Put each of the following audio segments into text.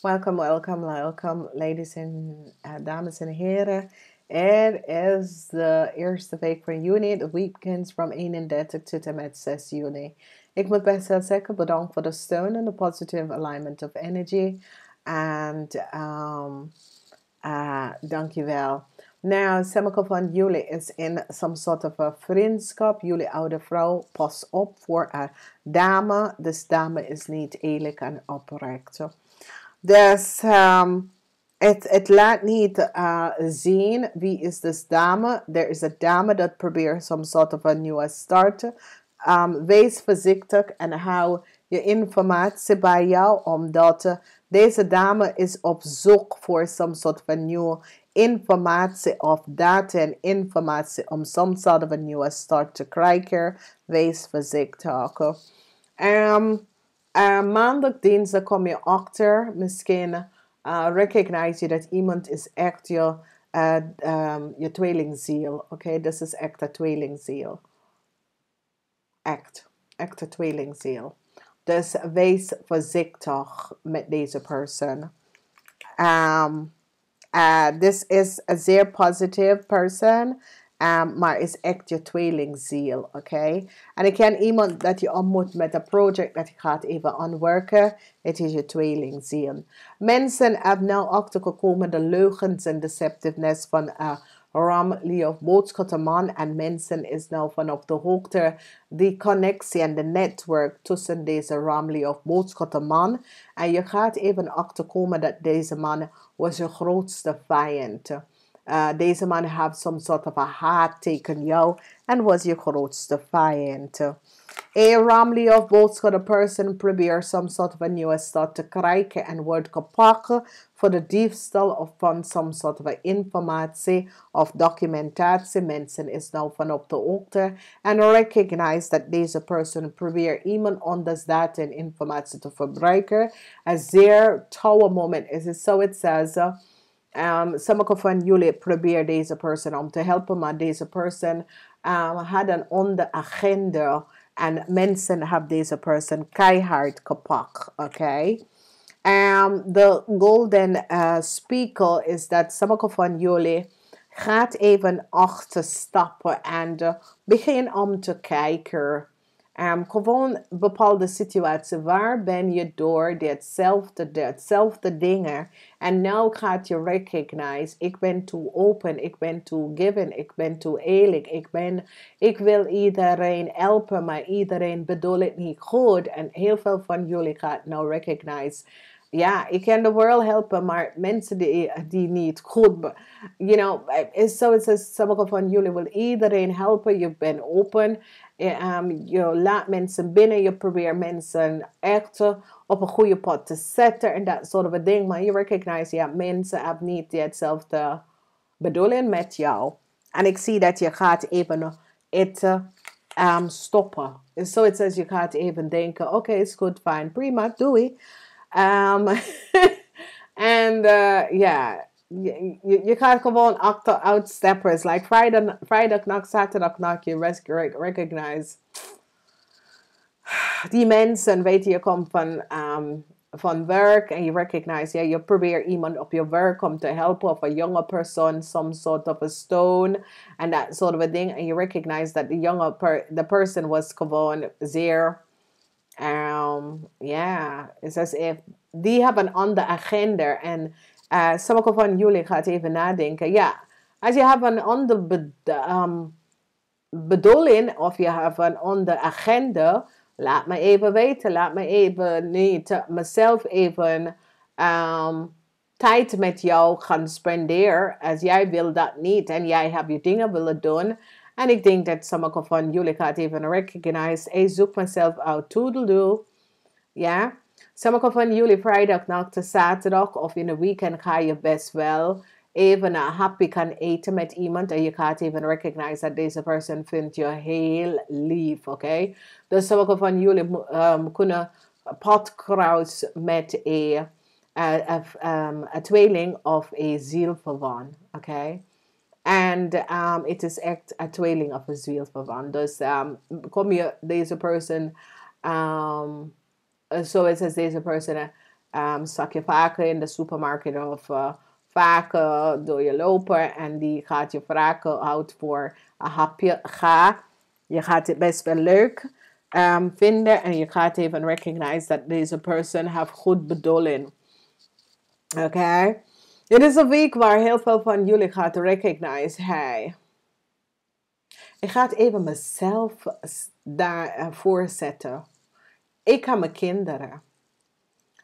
Welcome, welcome, ladies en dames en heren. Het is de eerste week van juni, de weekends van 31 tot en met 6 juni. Ik moet best wel zeggen, bedankt voor de steun en de positive alignment of energy. En dankjewel. Nou, sommige van jullie is in some sort of a vriendschap. Jullie oude vrouw, pas op voor een dame. Dus dame is niet eerlijk en oprecht. Dus het laat niet zien wie is dus dame. Er is een dame dat probeert some sort of a nieuwe start. Wees voorzichtig en hou je informatie bij jou, omdat deze dame is op zoek voor some sort of a nieuwe informatie of data en informatie om some sort of a nieuwe start te krijgen. Wees voorzichtig. Maandag, dinsdag kom je achter. Misschien recognize je dat iemand is echt je tweelingziel. Oké, dit is echt een tweelingziel. Echte tweelingziel. Dus wees voorzichtig met deze persoon. This is a zeer positive person. Maar is echt je tweelingziel, oké? En ik ken iemand dat je ontmoet met een project dat je gaat even aanwerken. Het is je tweelingziel. Mensen hebben nou achtergekomen de leugens en deceptiveness van Ram, Leo, boodschappenman. En mensen is nou vanaf de hoogte die connectie en de netwerk tussen deze Ram, Leo, boodschappenman. En je gaat even achterkomen dat deze man was je grootste vijand. Deze man heeft some sort of a haat tegen jou en was je grootste vijand. Een Ramley of boodschap, de person probeert some sort of a nieuwe start te krijgen en wordt gepakt voor de diefstal of van some sort of a informatie of documentatie. Mensen is nou van op de hoogte en recognize dat deze person probeert iemand anders data en informatie te verbruiken. Een zeer touwe moment is het. So it says... sommige van jullie proberen deze persoon om te helpen, maar deze persoon had een andere agenda en mensen hebben deze persoon keihard gepakt, oké? De golden spiegel is dat sommige van jullie gaat even achterstappen en begin om te kijken. Gewoon bepaalde situatie. Waar ben je door hetzelfde dingen. En nu gaat je recognize. Ik ben toe open. Ik ben toe giving. Ik ben toe eerlijk. Ik wil iedereen helpen. Maar iedereen bedoelt het niet goed. En heel veel van jullie gaat nou recognize. Ja, ik kan de wereld helpen, maar mensen die niet goed, is zo, sommige van jullie wil iedereen helpen, je bent open, je laat mensen binnen, je probeert mensen echt op een goede pad te zetten en dat soort van ding, maar je recognize, ja, mensen hebben niet hetzelfde bedoeling met jou. En ik zie dat je gaat even eten stoppen. So it says je gaat even denken, oké, is goed, fijn, prima, doei. En ja, je gaat gewoon outsteppen. It's like Vrijdag, zaterdag, je recognize. Die mensen, weet je komt van werk en je recognize, ja, je probeert iemand op je werk om te helpen of een jonge persoon, some sort of a stone en dat soort of ding. En je recognize dat de person was gewoon zeer... it's as if die hebben een andere agenda en sommige van jullie gaat even nadenken, ja, als je hebt een andere bedoeling of je hebt een andere agenda, laat me even weten, laat me even niet mezelf even tijd met jou gaan spenderen als jij wil dat niet en jij hebt je dingen willen doen. En ik denk dat sommige van jullie gaat even recognize. Hey, zoek mezelf uit. Toedeloe. Ja. Sommige van jullie vrijdag, nacht, zaterdag of in de weekend ga je best wel even happy kan eten met iemand. En je gaat even recognize dat deze persoon vindt je heel lief. Oké. Dus sommige van jullie kunnen potkruis met een tweeling of een zielverwant. Oké. En het is echt een tweeling of een zielsverwant. Dus kom je deze persoon Zo is als deze person zak je vaker in de supermarkt of vaker door je lopen en die gaat je vragen, houdt voor een hapje, ga. Je gaat het best wel leuk vinden en je gaat even recognize dat deze person heeft goed bedoeling. Oké? Dit is een week waar heel veel van jullie gaat recognize, hey, ik ga even mezelf daarvoor zetten. Ik heb mijn kinderen.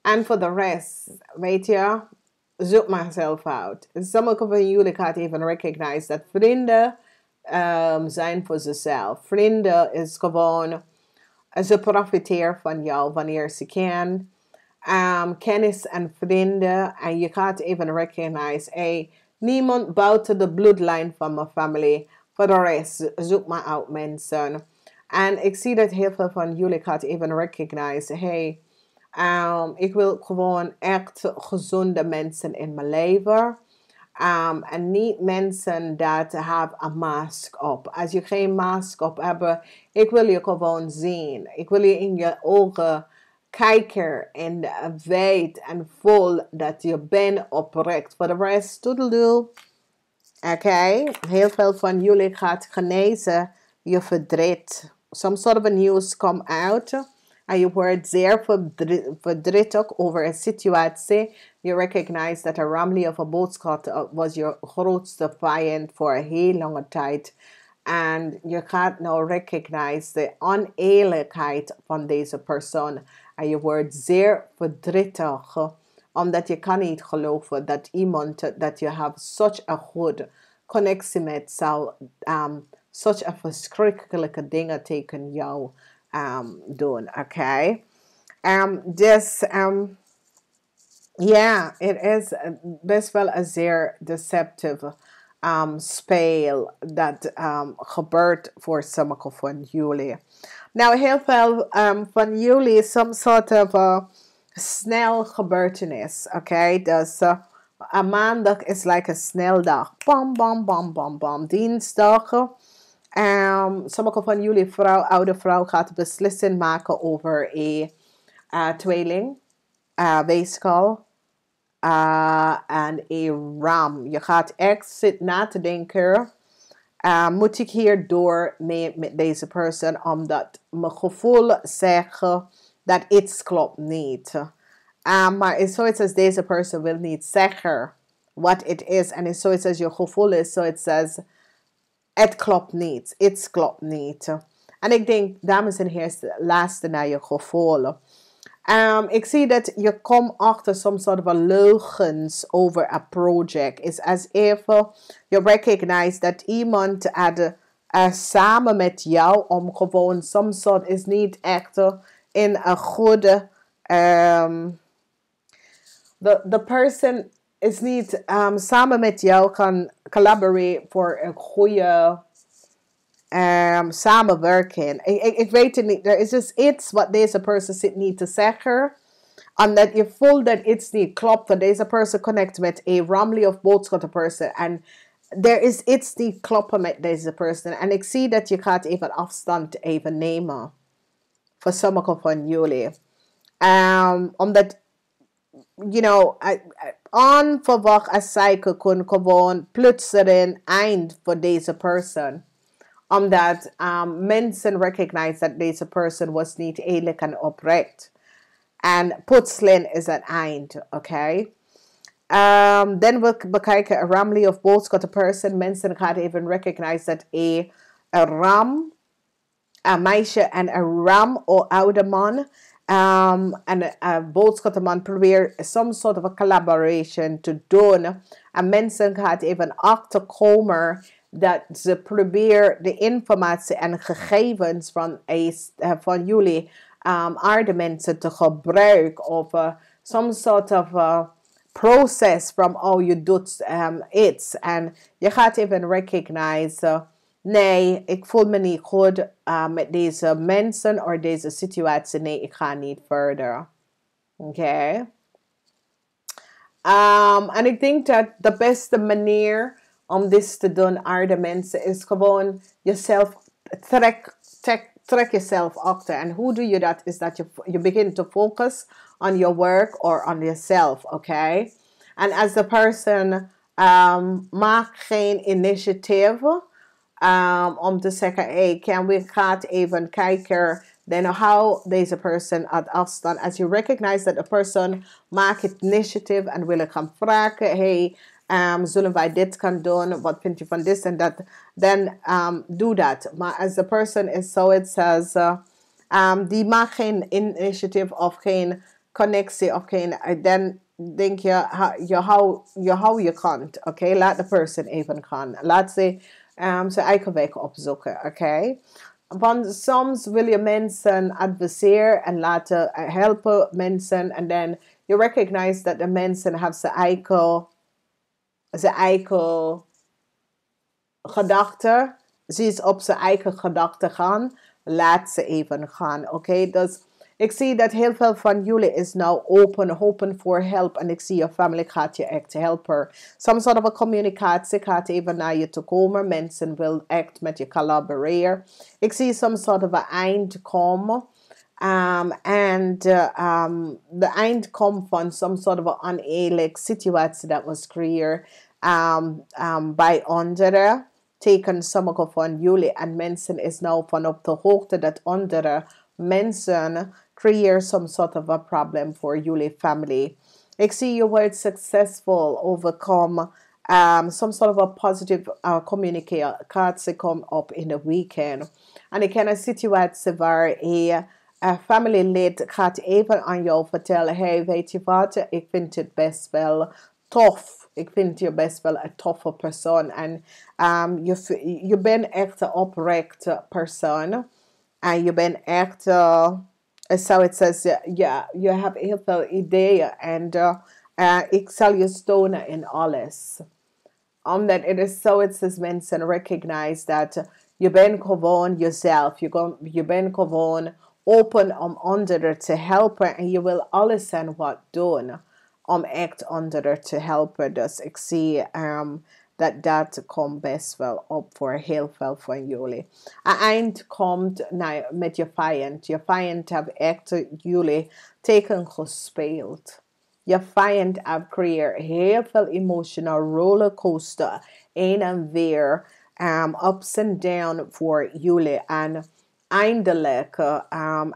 En voor de rest, weet je, zoek mezelf uit. Sommige van jullie gaat even recognize dat vrienden zijn voor zichzelf. Vrienden is gewoon, ze profiteren van jou wanneer ze kan. Kennis en vrienden. En je gaat even recognize, hey, niemand buiten de bloedlijn van mijn familie. Voor de rest, zoek maar uit mensen. En ik zie dat heel veel van jullie gaat even recognize, hey, ik wil gewoon echt gezonde mensen in mijn leven. En niet mensen dat hebben een mask op. Als je geen mask op hebt, ik wil je gewoon zien. Ik wil je in je ogen kijken en weet en voel dat je bent oprecht. Voor de rest, toedeloe. Oké, heel veel van jullie gaat genezen je verdriet. Some sort of a news come out. En je wordt zeer verdrietig over een situatie. Je recognize dat een ramli of een boodschap was je grootste vijand voor een heel lange tijd. En je gaat nou recognize de oneerlijkheid van deze persoon. En je wordt zeer verdrietig. Omdat je kan niet geloven dat iemand dat je hebt such a good connectie met zou such a verschrikkelijke dingen tegen jou doen. Oké. Dus ja, het is best wel een zeer deceptive spel dat gebeurt voor sommige van jullie. Nou, heel veel van jullie is some sort of snel gebeurtenis. Oké, dus maandag is like een sneldag. Bam, bam, bam, bam, bam. Dinsdag. Sommige van jullie oude vrouw gaat beslissing maken over een tweeling, weeskaal en een ram. Je gaat echt zitten na te denken. Moet ik hier door met deze persoon, omdat mijn gevoel zegt dat iets klopt niet. Maar het is zoiets als deze persoon wil niet zeggen wat het is. En het is zoiets als je gevoel is, zoiets als het klopt niet, iets klopt niet. En ik denk, dames en heren, luister naar je gevoel. Ik zie dat je komt achter some sort of leugens over een project. It's as if you recognize dat iemand samen met jou om gewoon some sort is niet echt in een goede the person is niet samen met jou kan collaboreren voor een goede samenwerking. Ik weet het niet. Er is dus iets wat deze persoon zit niet te zeggen. Omdat je voelt dat iets niet klopt. Dat deze persoon connect met een ramli of boodschap persoon. En er is iets niet kloppen met deze persoon. En ik zie dat je gaat even afstand even nemen. Voor sommige van jullie. Omdat you know, onverwacht als cycle kon gewoon plotseling eind voor deze persoon. Omdat mensen recognize dat deze persoon was niet eerlijk en oprecht. En plotseling is het eind, oké? Dan we bekijken een ramli of boodschap person. Mensen gaan even recognize dat een ram, een meisje en een ram of oude man. En een boodschapman probeert some sort of a collaboration te doen. En mensen gaan even achterkomen dat ze proberen de informatie en gegevens van jullie aarde mensen te gebruiken. Of some sort of process from how you do it. En je gaat even recognize. Nee, ik voel me niet goed met deze mensen of deze situatie. Nee, ik ga niet verder. Oké. En ik denk dat de beste manier om dit te doen, aarde mensen, is gewoon jezelf trek jezelf achter. En hoe doe je dat? Is dat je begint te focus on your work or on yourself, okay? En as the person maak geen initiative om te zeggen, hey, we gaan even kijken then how deze person at afstand. As you recognize that the person maakt het initiative en wil gaan vragen, hey, zullen wij dit gaan doen? Wat vind je van dit en dat? Then do that. Maar as the person is so it says, die maakt geen initiative of geen connectie of geen, dan denk je, je hou je kant. Oké, laat de person even gaan. Laat ze zijn eigen weg opzoeken. Oké. Want soms wil je mensen adviseren en laten helpen mensen. En dan you recognize that de mensen hebben zijn eigen gedachten. Ze is op zijn eigen gedachten gaan. Laat ze even gaan. Oké, dus ik zie dat heel veel van jullie is nou open voor help. En ik zie je family gaat je echt helpen. Soms soort of communicatie gaat even naar je toe komen. Mensen wil echt met je collaboreren. Ik zie soms soort of een eind komen. En de eind komt van some sort of een oneerlijke situatie dat was creëerd bij anderen. Teken sommige van jullie en mensen is nou van op de hoogte dat andere mensen creëren some sort of a problem voor jullie family. Ik zie je wordt successful, overcome. Some sort of a positive communicatie komt op in de weekend. En ik ken een situatie waar een familielid gaat even aan jou vertellen, hey, weet je wat, ik vind het best wel tof. Ik vind je best wel een toffe persoon. En je bent echt een oprechte persoon. En je bent echt, so it says, ja, je hebt heel veel ideeën. En ik zal je steunen in alles. Omdat het is zo, it says, mensen recognize dat je bent gewoon jezelf. Je bent gewoon open om anderen te helpen. En je wil alles en wat doen om echt anderen te helpen. Dus ik zie dat komt best wel op voor heel veel van jullie. Een eind komt met je vijand. Je vijand heeft echt jullie tegen gespeeld. Je vijand heeft gecreëerd heel veel emotional rollercoaster. Heen en weer. Ups en down voor jullie. En eindelijk,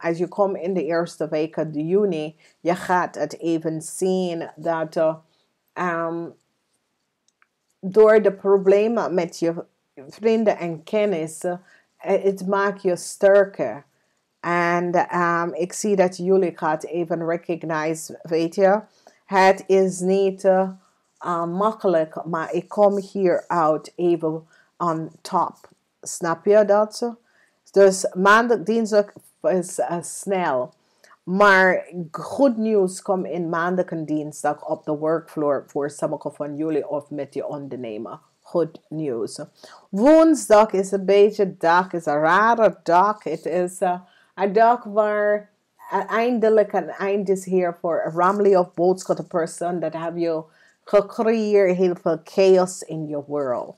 als je komt in de eerste weken de Juni, je gaat het even zien dat door de problemen met je vrienden en kennissen, het maakt je sterker. En ik zie dat jullie gaat even recognize, weet je, het is niet makkelijk, maar ik kom hier uit even on top. Snap je dat? Dus maandag, dinsdag is snel. Maar goed nieuws komt in maandag en dinsdag op de workfloor voor sommige van jullie of met je ondernemer. Goed nieuws. Woensdag is een beetje dag, is een rare dag. Het is een dag waar eindelijk een eind is hier voor een family of boodschap person. Dat heb je gecreëerd heel veel chaos in je world.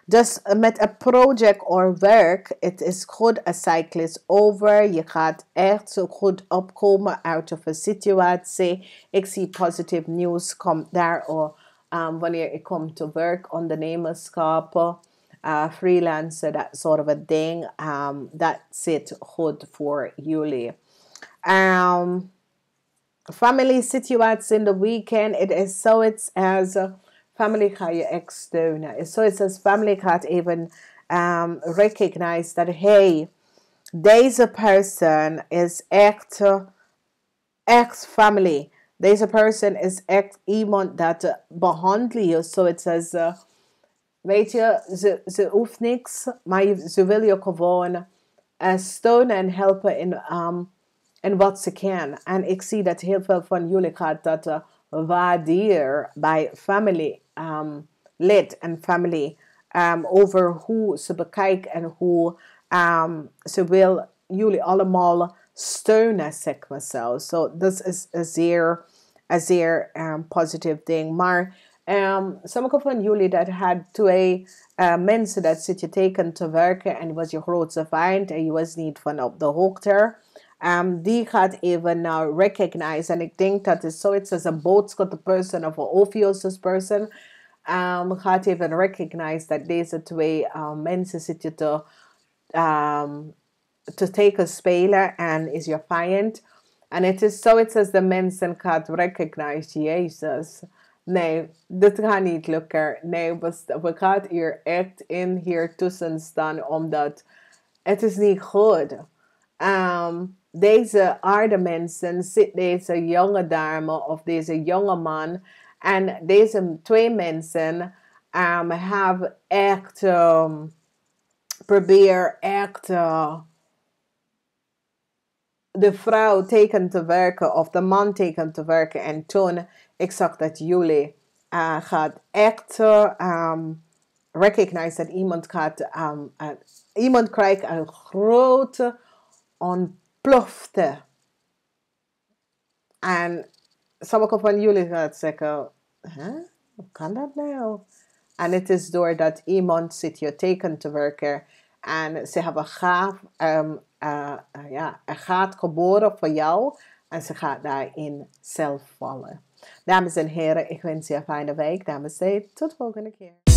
Dus met een project of werk, het is goed, een cycle is over. Je gaat echt zo goed opkomen uit een situatie. Ik zie positief nieuws komt daar wanneer ik kom te werk, ondernemerschap, freelancer, dat soort of ding. Dat zit goed voor jullie. Family situatie in de weekend, it is so it's as family ga je echt steunen. So it's as family gaat even recognize dat hey, deze person is echt family. Deze person is echt iemand dat behandelt je. So it says, weet je, ze hoeft niks, maar ze wil je gewoon steunen en helpen in wat ze kan. En ik zie dat heel veel van jullie gaat dat waarderen bij family lid en family over hoe ze bekijken en hoe ze wil jullie allemaal steunen, zeg maar zo. So dat is een zeer positief ding. Maar Sommige van jullie dat had twee mensen dat zit je tegen te werken en die was je grootste vijand en je was niet van op de hoogte. Die gaat even nou recognize. En ik denk dat is zoiets als een boodschap person of een obvious person. Gaat even recognize dat deze twee mensen zitten te teken spelen en is je vijand. En het is zoiets als de mensen gaat recognize, Jezus. Nee, dit gaat niet lukken. Nee, we gaan hier echt hier tussen staan, omdat het is niet goed. Deze aarde mensen, zit deze jonge dame of deze jonge man, en deze twee mensen hebben echt probeer echt de vrouw tegen te werken of de man tegen te werken. En toen, ik zag dat jullie gaat echt recognize dat iemand krijgt een grote ontplofte. En sommige van jullie gaat zeggen, hoe kan dat nou? En het is doordat iemand zit je tegen te werken en ze hebben een gaat geboren voor jou en ze gaat daarin zelf vallen. Dames en heren, ik wens je een fijne week. Dames, tot de volgende keer.